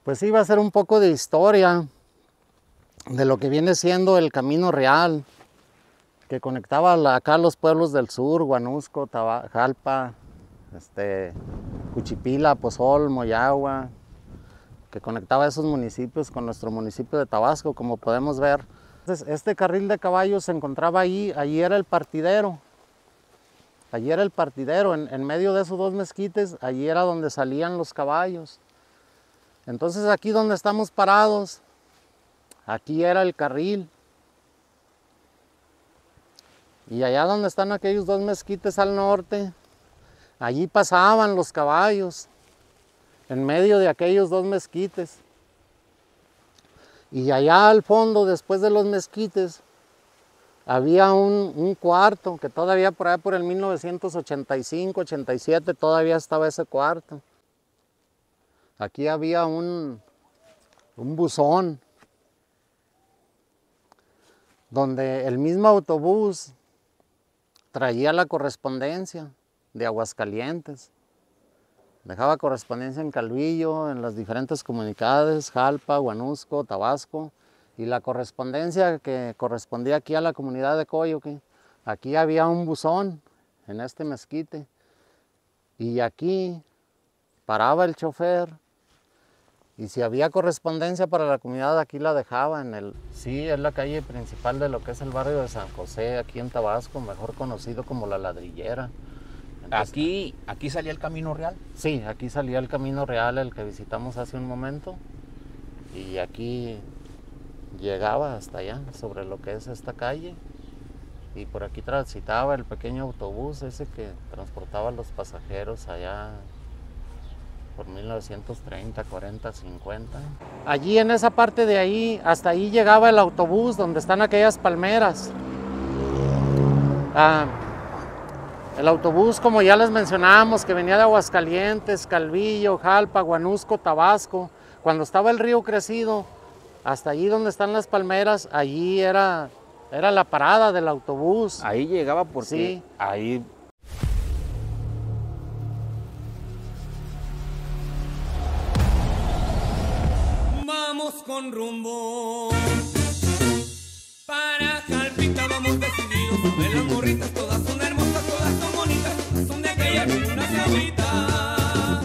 Pues sí, va a ser un poco de historia de lo que viene siendo el Camino Real, que conectaba acá los pueblos del sur, Huanusco, Jalpa, Cuchipila, Pozol, Moyagua, que conectaba esos municipios con nuestro municipio de Tabasco, como podemos ver. Entonces, este carril de caballos se encontraba ahí era el partidero. Allí era el partidero, en medio de esos dos mezquites, allí era donde salían los caballos. Entonces aquí donde estamos parados, aquí era el carril. Y allá donde están aquellos dos mezquites al norte, allí pasaban los caballos, en medio de aquellos dos mezquites. Y allá al fondo, después de los mezquites, había un cuarto, que todavía por allá por el 1985, 87, todavía estaba ese cuarto. Aquí había un buzón, donde el mismo autobús traía la correspondencia de Aguascalientes. Dejaba correspondencia en Calvillo, en las diferentes comunidades, Jalpa, Huanusco, Tabasco, y la correspondencia que correspondía aquí a la comunidad de Coyoque. Aquí había un buzón en este mezquite, y aquí paraba el chofer, y si había correspondencia para la comunidad, aquí la dejaba sí, es la calle principal de lo que es el barrio de San José, aquí en Tabasco, mejor conocido como La Ladrillera. Entonces, ¿Aquí salía el Camino Real? Sí, aquí salía el Camino Real, el que visitamos hace un momento, y aquí llegaba hasta allá, sobre lo que es esta calle, y por aquí transitaba el pequeño autobús ese que transportaba a los pasajeros allá por 1930, 40, 50. Allí en esa parte de ahí, hasta ahí llegaba el autobús donde están aquellas palmeras. El autobús, como ya les mencionábamos, que venía de Aguascalientes, Calvillo, Jalpa, Huanusco, Tabasco, cuando estaba el río crecido, hasta allí donde están las palmeras, allí era la parada del autobús. Ahí llegaba porque sí. Ahí... Vamos con rumbo para Jalpita, vamos decididos. A ver las morritas, todas son hermosas, todas son bonitas, son de aquella que una sabrita.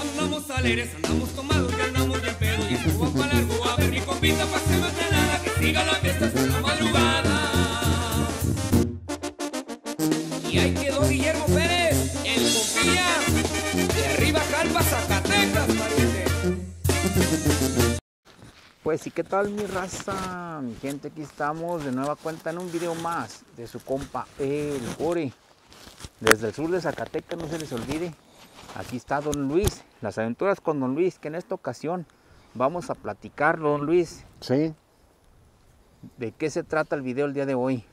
Andamos alegres, andamos tomados, que andamos bien pedo y suban para largo. A ver mi compita, páseme otra nada, que siga la fiesta hasta la madrugada. Y ahí quedó Guillermo Pérez, el compilla de arriba Jalpa, Zacatecas, pariente. Pues sí, ¿qué tal mi raza? Mi gente, aquí estamos de nueva cuenta en un video más de su compa El Ore. Desde el sur de Zacatecas, no se les olvide, aquí está Don Luis, las aventuras con Don Luis, que en esta ocasión vamos a platicar, Don Luis. Sí. ¿De qué se trata el video el día de hoy?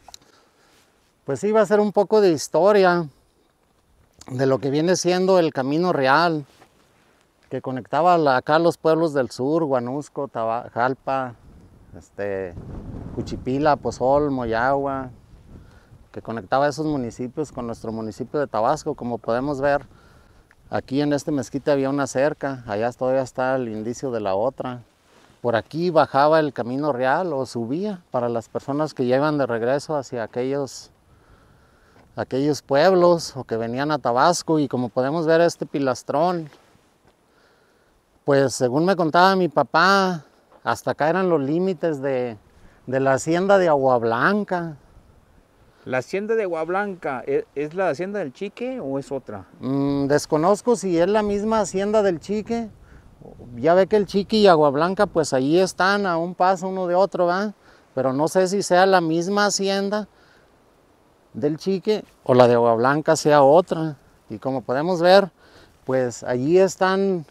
Pues sí, va a ser un poco de historia de lo que viene siendo el Camino Real, que conectaba acá los pueblos del sur, Huanusco, Jalpa, Cuchipila, Pozol, Moyagua, que conectaba esos municipios con nuestro municipio de Tabasco. Como podemos ver, aquí en este mezquite había una cerca, allá todavía está el indicio de la otra. Por aquí bajaba el Camino Real o subía para las personas que llevan de regreso hacia aquellos pueblos o que venían a Tabasco. Y como podemos ver, este pilastrón, pues según me contaba mi papá, hasta acá eran los límites de la hacienda de Agua Blanca. ¿La hacienda de Agua Blanca es la hacienda del Chique o es otra? Desconozco si es la misma hacienda del Chique. Ya ve que el Chique y Agua Blanca pues ahí están a un paso uno de otro, ¿verdad? Pero no sé si sea la misma hacienda del Chique o la de Agua Blanca sea otra. Y como podemos ver, pues allí están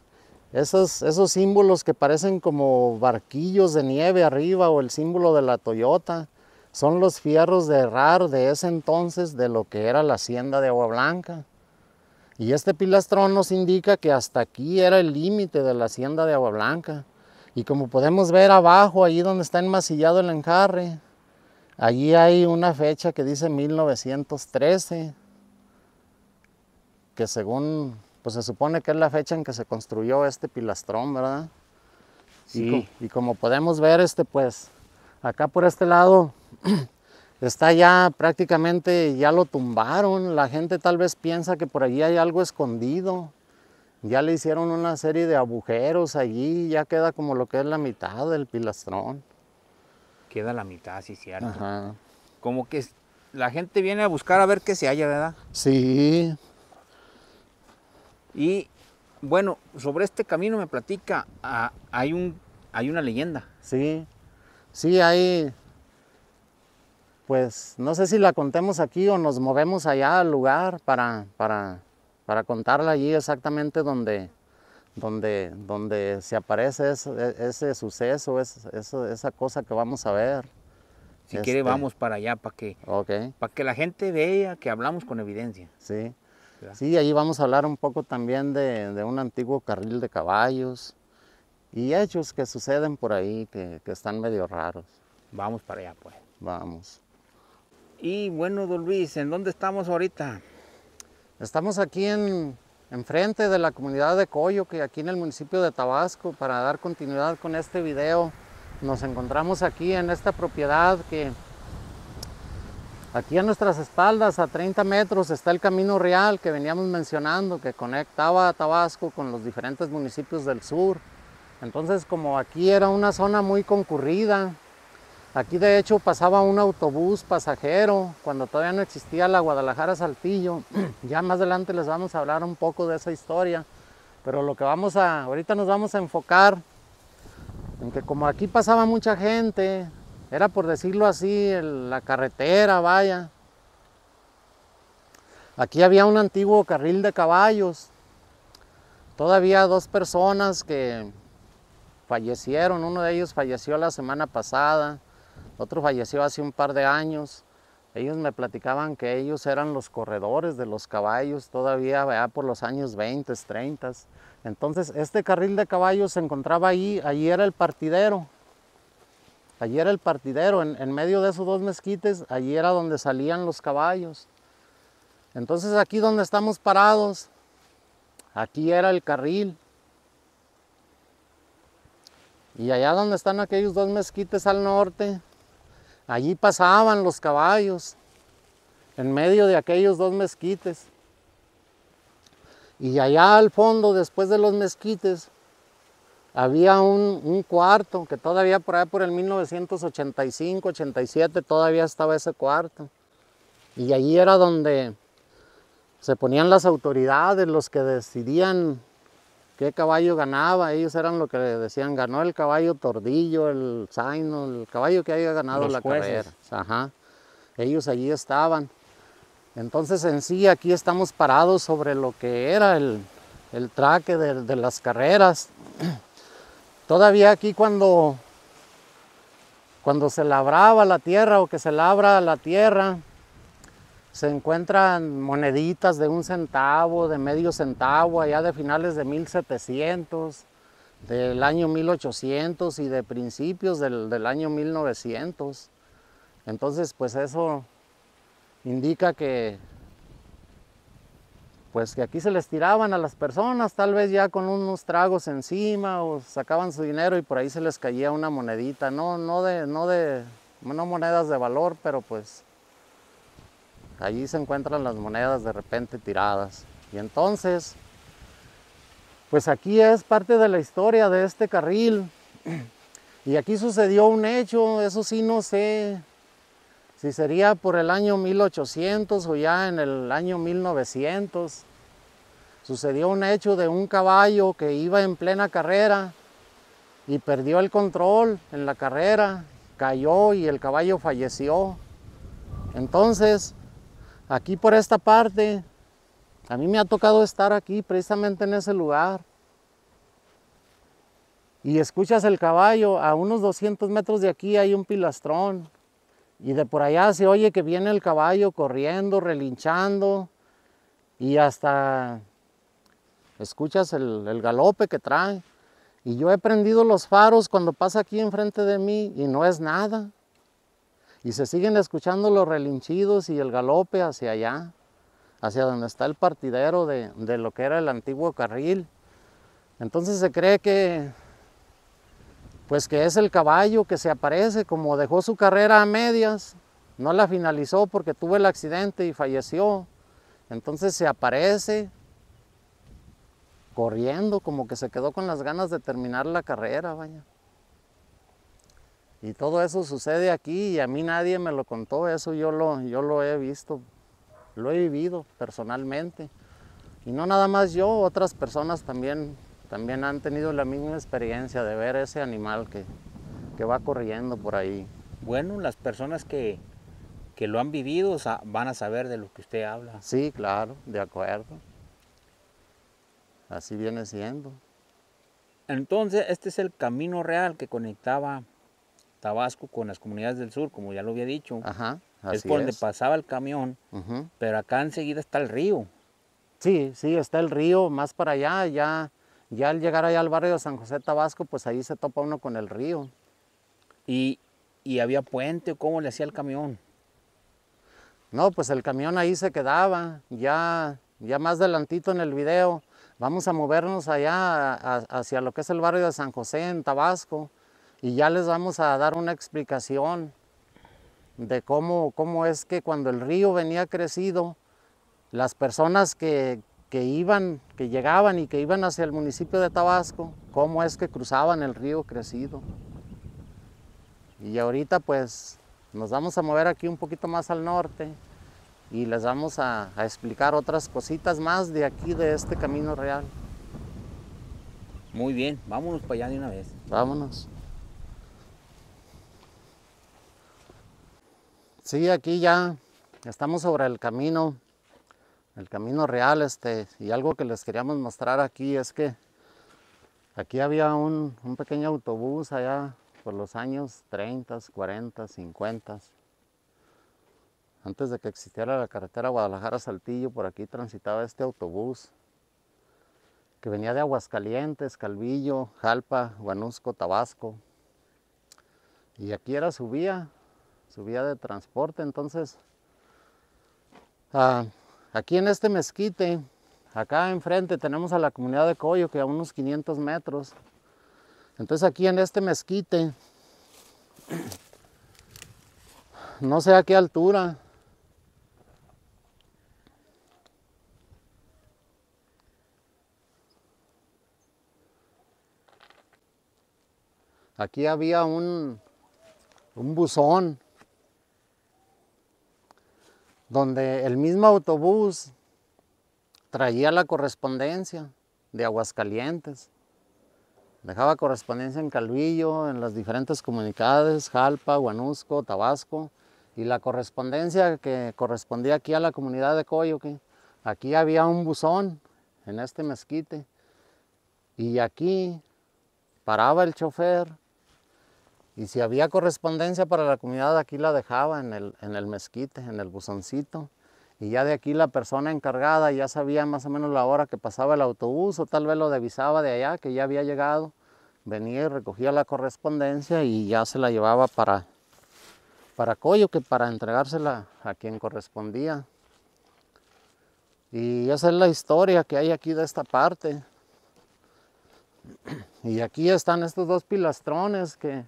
esos símbolos que parecen como barquillos de nieve arriba, o el símbolo de la Toyota. Son los fierros de herrar de ese entonces de lo que era la hacienda de Agua Blanca. Y este pilastrón nos indica que hasta aquí era el límite de la hacienda de Agua Blanca. Y como podemos ver abajo, allí donde está enmasillado el enjarre, allí hay una fecha que dice 1913, que según, pues se supone que es la fecha en que se construyó este pilastrón, ¿verdad? Sí. Y como podemos ver, pues acá por este lado está ya prácticamente, ya lo tumbaron. La gente tal vez piensa que por allí hay algo escondido. Ya le hicieron una serie de agujeros allí, ya queda como lo que es la mitad del pilastrón. Queda la mitad, sí, cierto. Ajá. Como que la gente viene a buscar a ver qué se halla, ¿verdad? Sí, Y bueno, sobre este camino me platica, hay una leyenda. sí, sí, hay, pues no sé si la contemos aquí o nos movemos allá al lugar para contarla allí exactamente donde se aparece ese suceso, esa cosa que vamos a ver. Si quiere vamos para allá Ok, para que la gente vea que hablamos con evidencia. sí. ¿Verdad? Sí, allí vamos a hablar un poco también de un antiguo carril de caballos y hechos que suceden por ahí que están medio raros. Vamos para allá, pues. Vamos. Y bueno, don Luis, ¿en dónde estamos ahorita? Estamos aquí enfrente de la comunidad de Coyo, que aquí en el municipio de Tabasco. Para dar continuidad con este video, nos encontramos aquí en esta propiedad que aquí a nuestras espaldas, a 30 metros, está el Camino Real que veníamos mencionando, que conectaba a Tabasco con los diferentes municipios del sur. Entonces, como aquí era una zona muy concurrida, aquí de hecho pasaba un autobús pasajero cuando todavía no existía la Guadalajara-Saltillo. Ya más adelante les vamos a hablar un poco de esa historia, pero lo que ahorita nos vamos a enfocar en que como aquí pasaba mucha gente, era por decirlo así, la carretera, vaya. Aquí había un antiguo carril de caballos. Todavía 2 personas que fallecieron. Uno de ellos falleció la semana pasada, otro falleció hace un par de años. Ellos me platicaban que ellos eran los corredores de los caballos, todavía por los años 20, 30. Entonces este carril de caballos se encontraba ahí era el partidero. Allí era el partidero, en medio de esos 2 mezquites, allí era donde salían los caballos. Entonces aquí donde estamos parados, aquí era el carril. Y allá donde están aquellos 2 mezquites al norte, allí pasaban los caballos, en medio de aquellos 2 mezquites. Y allá al fondo, después de los mezquites, había un cuarto, que todavía por allá por el 1985, 87, todavía estaba ese cuarto. Y allí era donde se ponían las autoridades, los que decidían qué caballo ganaba. Ellos eran lo que decían, ganó el caballo Tordillo, el Zaino, el caballo que haya ganado Los la jueces. carrera. Ajá. Ellos allí estaban. Entonces en sí aquí estamos parados sobre lo que era el traque de las carreras. Todavía aquí cuando se labraba la tierra o que se labra la tierra, se encuentran moneditas de 1 centavo, de medio centavo, allá de finales de 1700, del año 1800 y de principios del año 1900. Entonces, pues eso indica que aquí se les tiraban a las personas, tal vez ya con unos tragos encima, o sacaban su dinero y por ahí se les caía una monedita, no monedas de valor, pero pues allí se encuentran las monedas de repente tiradas. Y entonces, pues aquí es parte de la historia de este carril. Y aquí sucedió un hecho, eso sí no sé si sería por el año 1800 o ya en el año 1900. Sucedió un hecho de un caballo que iba en plena carrera y perdió el control en la carrera, cayó y el caballo falleció. Entonces, aquí por esta parte, a mí me ha tocado estar aquí precisamente en ese lugar. Y escuchas el caballo, a unos 200 metros de aquí hay un pilastrón. Y de por allá se oye que viene el caballo corriendo, relinchando, y hasta escuchas el galope que trae. Y yo he prendido los faros cuando pasa aquí enfrente de mí y no es nada. Y se siguen escuchando los relinchidos y el galope hacia allá, hacia donde está el partidero de lo que era el antiguo carril. Entonces se cree que Pues que es el caballo que se aparece, como dejó su carrera a medias, no la finalizó porque tuvo el accidente y falleció. Entonces se aparece corriendo, como que se quedó con las ganas de terminar la carrera, vaya. Y todo eso sucede aquí y a mí nadie me lo contó, eso yo lo he visto, lo he vivido personalmente. Y no nada más yo, otras personas también han tenido la misma experiencia de ver ese animal que va corriendo por ahí. Bueno, las personas que lo han vivido van a saber de lo que usted habla. Sí, claro, de acuerdo. Así viene siendo. Entonces, este es el camino real que conectaba Tabasco con las comunidades del sur, como ya lo había dicho. Ajá, Es así por donde es. pasaba el camión, pero acá enseguida está el río. Sí, sí, está el río más para allá, ya al llegar allá al barrio de San José Tabasco, pues ahí se topa uno con el río. Y había puente, ¿cómo le hacía el camión? No, pues el camión ahí se quedaba, ya más adelantito en el video, vamos a movernos allá hacia lo que es el barrio de San José en Tabasco y ya les vamos a dar una explicación de cómo es que cuando el río venía crecido, las personas que llegaban y que iban hacia el municipio de Tabasco, cómo es que cruzaban el río crecido. Y ahorita pues nos vamos a mover aquí un poquito más al norte y les vamos a explicar otras cositas más de aquí, de este camino real. Muy bien, vámonos para allá de una vez. Vámonos. Sí, aquí ya estamos sobre el camino real, y algo que les queríamos mostrar aquí es que aquí había un pequeño autobús allá por los años 30, 40, 50. Antes de que existiera la carretera Guadalajara-Saltillo, por aquí transitaba este autobús que venía de Aguascalientes, Calvillo, Jalpa, Huanusco, Tabasco. Y aquí era su vía de transporte. Entonces, aquí en este mezquite, acá enfrente tenemos a la comunidad de Coyo, que a unos 500 metros. Entonces aquí en este mezquite, no sé a qué altura, aquí había un buzón donde el mismo autobús traía la correspondencia de Aguascalientes. Dejaba correspondencia en Calvillo, en las diferentes comunidades, Jalpa, Huanusco, Tabasco, y la correspondencia que correspondía aquí a la comunidad de Coyoque. Aquí había un buzón en este mezquite, y aquí paraba el chofer, y si había correspondencia para la comunidad, aquí la dejaba en el mezquite, en el buzoncito. Y ya de aquí la persona encargada ya sabía más o menos la hora que pasaba el autobús, o tal vez lo avisaba de allá que ya había llegado. Venía y recogía la correspondencia y ya se la llevaba para Coyoque, para entregársela a quien correspondía. Y esa es la historia que hay aquí de esta parte. Y aquí están estos dos pilastrones que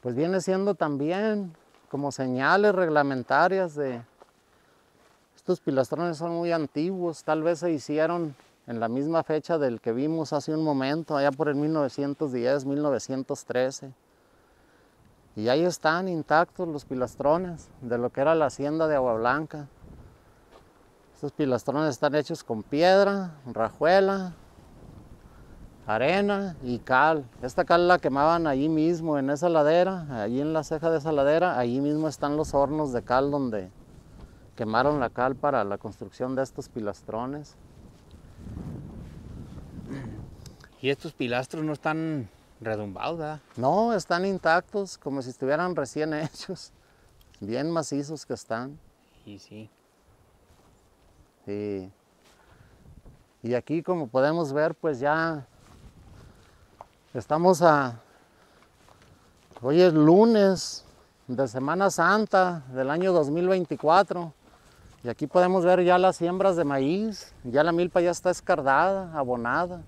pues viene siendo también como señales reglamentarias de... Estos pilastrones son muy antiguos, tal vez se hicieron en la misma fecha del que vimos hace un momento, allá por el 1910, 1913. Y ahí están intactos los pilastrones de lo que era la hacienda de Agua Blanca. Estos pilastrones están hechos con piedra, rajuela, arena y cal. Esta cal la quemaban allí mismo en esa ladera, allí en la ceja de esa ladera, allí mismo están los hornos de cal donde quemaron la cal para la construcción de estos pilastrones. Y estos pilastros no están redumbados, ¿verdad? No, están intactos, como si estuvieran recién hechos. Bien macizos que están. Y sí. Y aquí, como podemos ver, pues ya estamos hoy es lunes de Semana Santa del año 2024. Y aquí podemos ver ya las siembras de maíz. Ya la milpa ya está escardada, abonada.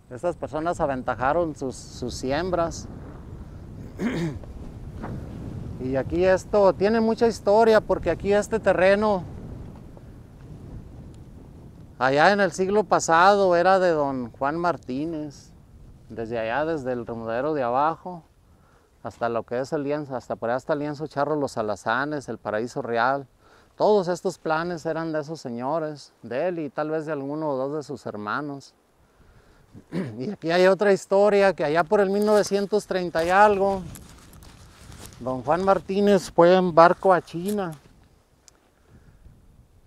Estas personas aventajaron sus siembras. Y aquí esto tiene mucha historia porque aquí este terreno, allá en el siglo pasado, era de don Juan Martínez. Desde allá, desde el remodero de abajo, hasta lo que es el lienzo, hasta por allá hasta el lienzo Charro Los Alazanes, el Paraíso Real. Todos estos planes eran de esos señores, de él y tal vez de alguno o dos de sus hermanos. Y aquí hay otra historia que allá por el 1930 y algo, don Juan Martínez fue en barco a China.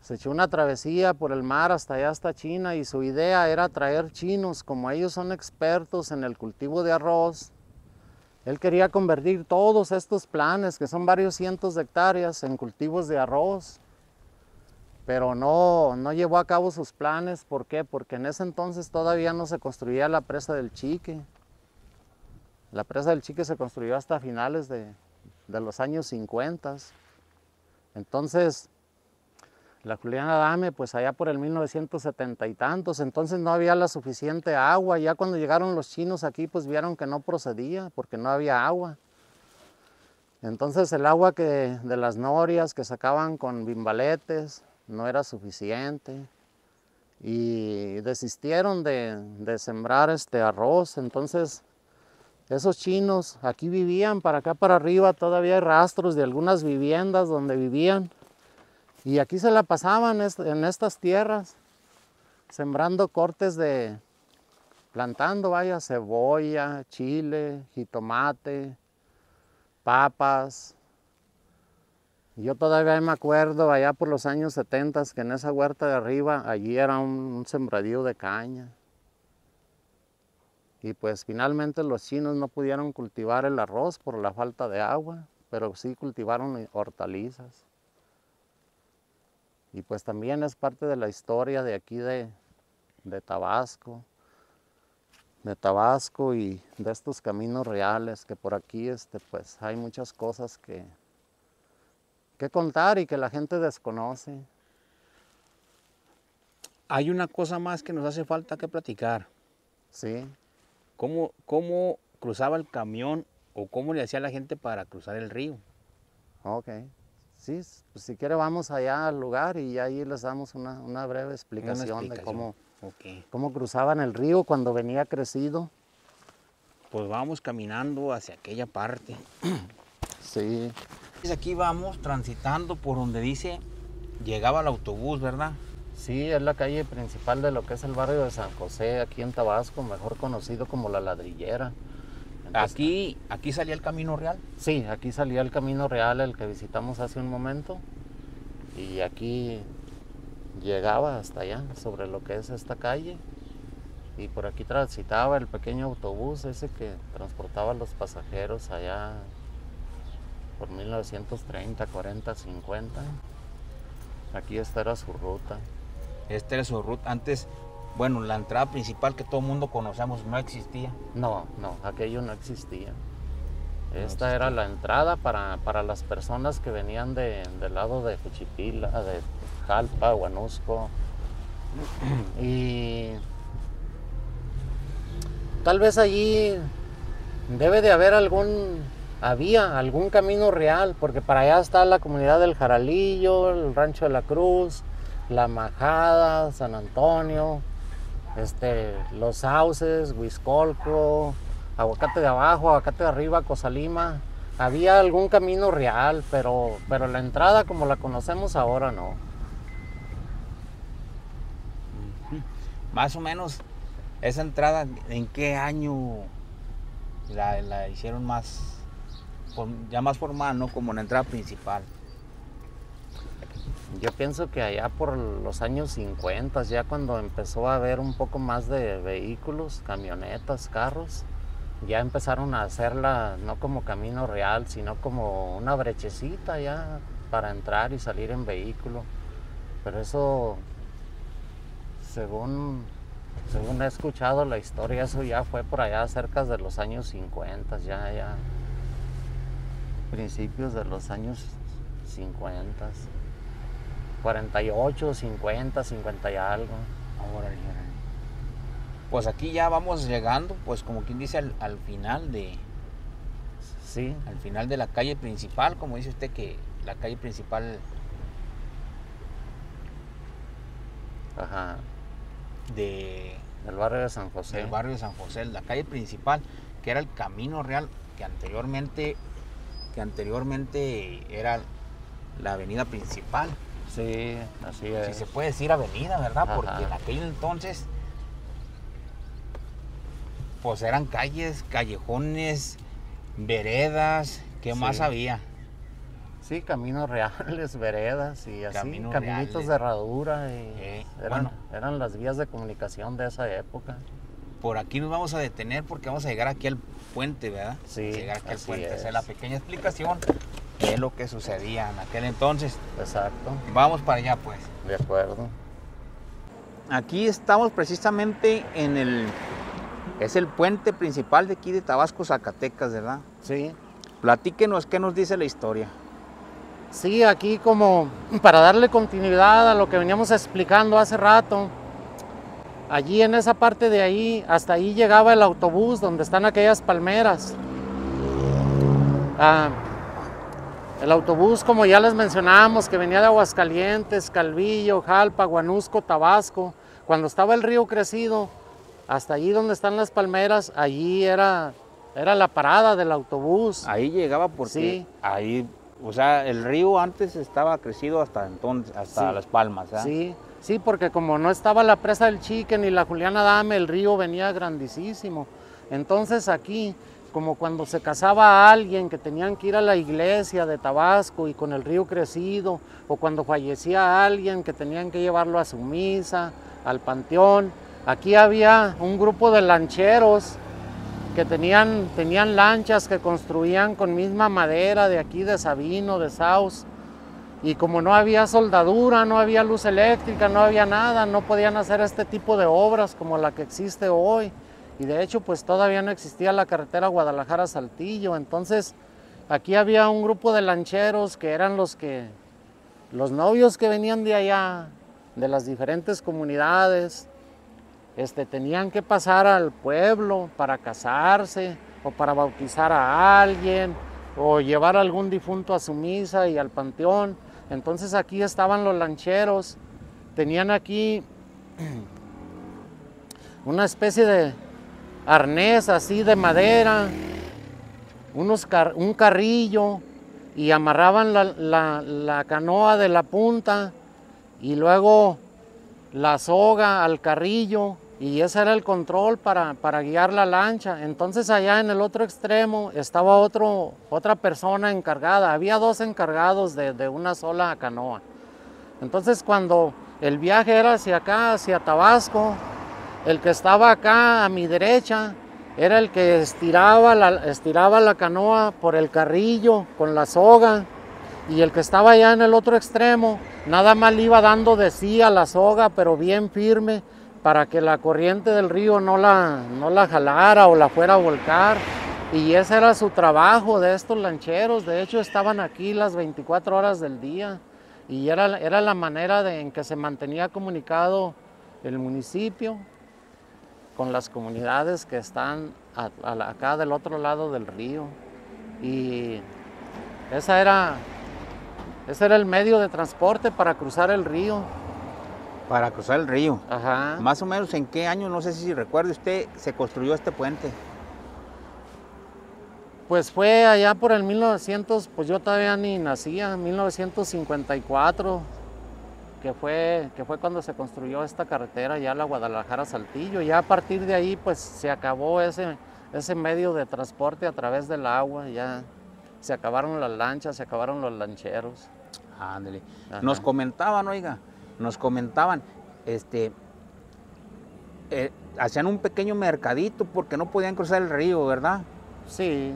Se echó una travesía por el mar hasta allá, hasta China, y su idea era traer chinos. Como ellos son expertos en el cultivo de arroz, él quería convertir todos estos planes, que son varios cientos de hectáreas, en cultivos de arroz. Pero no llevó a cabo sus planes. ¿Por qué? Porque en ese entonces todavía no se construía la presa del Chique. La presa del Chique se construyó hasta finales de los años 50. Entonces, la Juliana Adame, pues allá por el 1970 y tantos, entonces no había la suficiente agua. Ya cuando llegaron los chinos aquí, pues vieron que no procedía porque no había agua. Entonces el agua de las norias que sacaban con bimbaletes no era suficiente y desistieron de sembrar arroz. Entonces esos chinos aquí vivían, para acá para arriba todavía hay rastros de algunas viviendas donde vivían. Y aquí se la pasaban en estas tierras, sembrando cortes plantando, vaya, cebolla, chile, jitomate, papas. Yo todavía me acuerdo allá por los años 70 que en esa huerta de arriba, allí era un sembradío de caña. Y pues finalmente los chinos no pudieron cultivar el arroz por la falta de agua, pero sí cultivaron hortalizas. Y pues también es parte de la historia de aquí de Tabasco. De Tabasco y de estos caminos reales, que por aquí pues hay muchas cosas que contar y que la gente desconoce. Hay una cosa más que nos hace falta que platicar. Sí. ¿Cómo cruzaba el camión o cómo le hacía la gente para cruzar el río? Ok. Sí, pues si quiere vamos allá al lugar y ahí les damos una breve explicación de cómo cruzaban el río cuando venía crecido. Pues vamos caminando hacia aquella parte. Sí. Aquí vamos transitando por donde dice, llegaba el autobús, ¿verdad? Sí, es la calle principal de lo que es el barrio de San José, aquí en Tabasco, mejor conocido como La Ladrillera. Entonces, ¿Aquí salía el Camino Real? Sí, aquí salía el Camino Real, el que visitamos hace un momento. Y aquí llegaba hasta allá, sobre lo que es esta calle. Y por aquí transitaba el pequeño autobús, ese que transportaba a los pasajeros allá por 1930, 40, 50. Aquí esta era su ruta. Esta era su ruta. Antes, bueno, la entrada principal que todo el mundo conocemos no existía. No, aquello no existía. Esta era la entrada para las personas que venían del lado de Juchipila, de Jalpa, Huanusco. Y tal vez allí debe de haber había algún camino real, porque para allá está la comunidad del Jaralillo, el Rancho de la Cruz, La Majada, San Antonio, Los Sauces, Huiscolco, Aguacate de Abajo, Aguacate de Arriba, Cosalima. Había algún camino real, pero la entrada como la conocemos ahora no. Más o menos, esa entrada, ¿en qué año la hicieron ya más formal, ¿no? Como la entrada principal? Yo pienso que allá por los años 50, ya cuando empezó a haber un poco más de vehículos, camionetas, carros, ya empezaron a hacerla no como camino real, sino como una brechecita ya para entrar y salir en vehículo. Pero eso, según he escuchado la historia, eso ya fue por allá cerca de los años 50, ya principios de los años 50. 48, 50, 50 y algo. Ahora, Pues aquí ya vamos llegando, pues como quien dice, al final Sí, al final de la calle principal, como dice usted que la calle principal ajá, del del barrio de San José. barrio de San José, la calle principal, que era el Camino Real, que anteriormente era la avenida principal. Sí, así es. Si se puede decir avenida, ¿verdad? Ajá. Porque en aquel entonces, pues eran calles, callejones, veredas, ¿qué Sí. más había? Sí, caminos reales, veredas y así, Caminos caminitos reales. de herradura. Y Bueno. eran las vías de comunicación de esa época. Por aquí nos vamos a detener porque vamos a llegar aquí al puente, ¿verdad? Sí, Vamos a llegar aquí al así puente, es. hacer la pequeña explicación de lo que sucedía en aquel entonces. Exacto, Vamos para allá, pues. de acuerdo. Aquí estamos precisamente es el puente principal de aquí de Tabasco, Zacatecas, ¿verdad? Sí, Platíquenos qué nos dice la historia. sí, aquí como para darle continuidad a lo que veníamos explicando hace rato, allí en esa parte de ahí, hasta ahí llegaba el autobús donde están aquellas palmeras. El autobús, como ya les mencionábamos, que venía de Aguascalientes, Calvillo, Jalpa, Guanusco, Tabasco, cuando estaba el río crecido, hasta allí donde están las palmeras, allí era la parada del autobús. Ahí llegaba porque Sí. ahí, o sea, el río antes estaba crecido hasta entonces, hasta Sí. Las Palmas, ¿verdad? Sí, sí, porque como no estaba la presa del Chique ni la Juliana Dame, el río venía grandísimo. Entonces aquí, como cuando se casaba alguien que tenían que ir a la iglesia de Tabasco y con el río crecido, o cuando fallecía alguien que tenían que llevarlo a su misa, al panteón, aquí había un grupo de lancheros que tenían lanchas que construían con misma madera de aquí de Sabino, de Saus. Y como no había soldadura, no había luz eléctrica, no había nada, no podían hacer este tipo de obras como la que existe hoy. Y de hecho, pues todavía no existía la carretera Guadalajara-Saltillo. Entonces, aquí había un grupo de lancheros que eran los novios que venían de allá, de las diferentes comunidades, tenían que pasar al pueblo para casarse o para bautizar a alguien o llevar a algún difunto a su misa y al panteón. Entonces aquí estaban los lancheros, tenían aquí una especie de arnés así de madera, un carrillo, y amarraban la canoa de la punta y luego la soga al carrillo, y ese era el control para guiar la lancha. Entonces allá en el otro extremo estaba otra persona encargada, había dos encargados de una sola canoa. Entonces cuando el viaje era hacia acá, hacia Tabasco, el que estaba acá a mi derecha era el que estiraba la canoa por el carrillo con la soga, y el que estaba allá en el otro extremo nada más le iba dando de sí a la soga, pero bien firme, para que la corriente del río no la jalara o la fuera a volcar. Y ese era su trabajo de estos lancheros. De hecho, estaban aquí las 24 horas del día, y era la manera en que se mantenía comunicado el municipio con las comunidades que están acá del otro lado del río. Y ese era el medio de transporte para cruzar el río. Para cruzar el río. Ajá. Más o menos en qué año, no sé si recuerde usted, se construyó este puente. Pues fue allá por el 1900, pues yo todavía ni nacía, 1954, que fue cuando se construyó esta carretera, ya la Guadalajara-Saltillo. Ya a partir de ahí pues se acabó ese medio de transporte a través del agua, ya se acabaron las lanchas, se acabaron los lancheros. Ándale. Ajá. Nos comentaban, hacían un pequeño mercadito porque no podían cruzar el río, ¿verdad? Sí,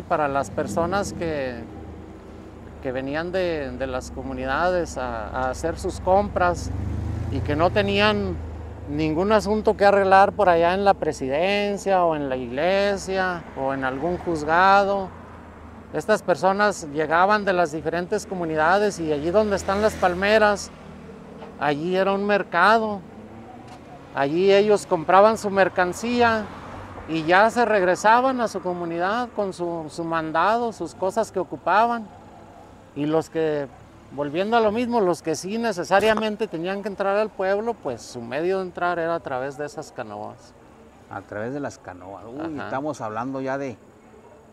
para las personas que venían de las comunidades a hacer sus compras y que no tenían ningún asunto que arreglar por allá en la presidencia o en la iglesia o en algún juzgado. Estas personas llegaban de las diferentes comunidades, y allí donde están las palmeras, allí era un mercado. Allí ellos compraban su mercancía y ya se regresaban a su comunidad con su mandado, sus cosas que ocupaban. Y los que, volviendo a lo mismo, los que sí necesariamente tenían que entrar al pueblo, pues su medio de entrar era a través de esas canoas. A través de las canoas. Uy, Ajá. estamos hablando ya de,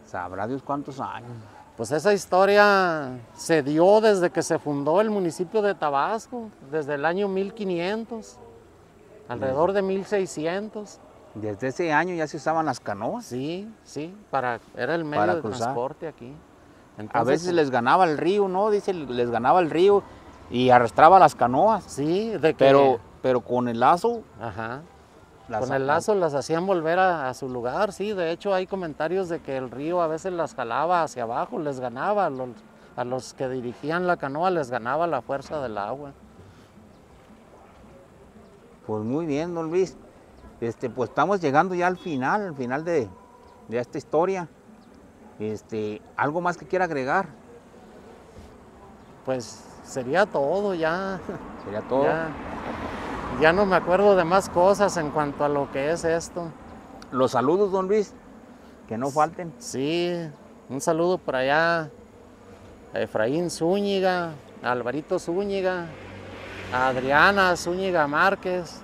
sabrá Dios cuántos años. Pues esa historia se dio desde que se fundó el municipio de Tabasco, desde el año 1500, alrededor de 1600. Desde ese año ya se usaban las canoas. Sí, sí, era el medio Para de cruzar. transporte aquí. A Entonces, veces les ganaba el río, ¿no? Dice, les ganaba el río y arrastraba las canoas. sí, de que... Pero con el lazo, Ajá. las Con el lazo las hacían volver a su lugar, sí. De hecho, hay comentarios de que el río a veces las jalaba hacia abajo, les ganaba, a los que dirigían la canoa les ganaba la fuerza del agua. Pues muy bien, don Luis. Pues estamos llegando ya al final de esta historia. ¿Algo más que quiera agregar? Pues sería todo ya. Sería todo. Ya no me acuerdo de más cosas en cuanto a lo que es esto. Los saludos, don Luis, que no falten. Sí, un saludo por allá a Efraín Zúñiga, a Alvarito Zúñiga, a Adriana Zúñiga Márquez,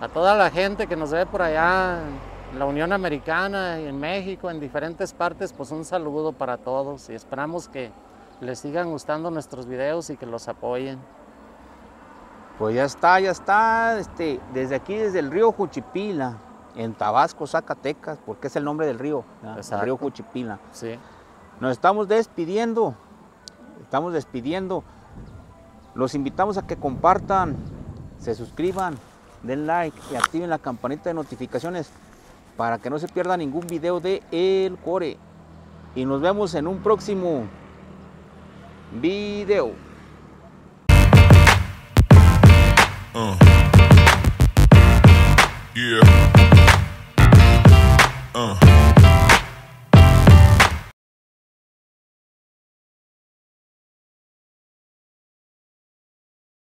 a toda la gente que nos ve por allá en la Unión Americana y en México, en diferentes partes, pues un saludo para todos y esperamos que les sigan gustando nuestros videos y que los apoyen. Pues ya está. Desde aquí, desde el río Juchipila, en Tabasco, Zacatecas, porque es el nombre del río, ¿verdad? El río Juchipila. Sí. Nos estamos despidiendo. Los invitamos a que compartan, se suscriban, den like y activen la campanita de notificaciones para que no se pierda ningún video de El Core. Y nos vemos en un próximo video.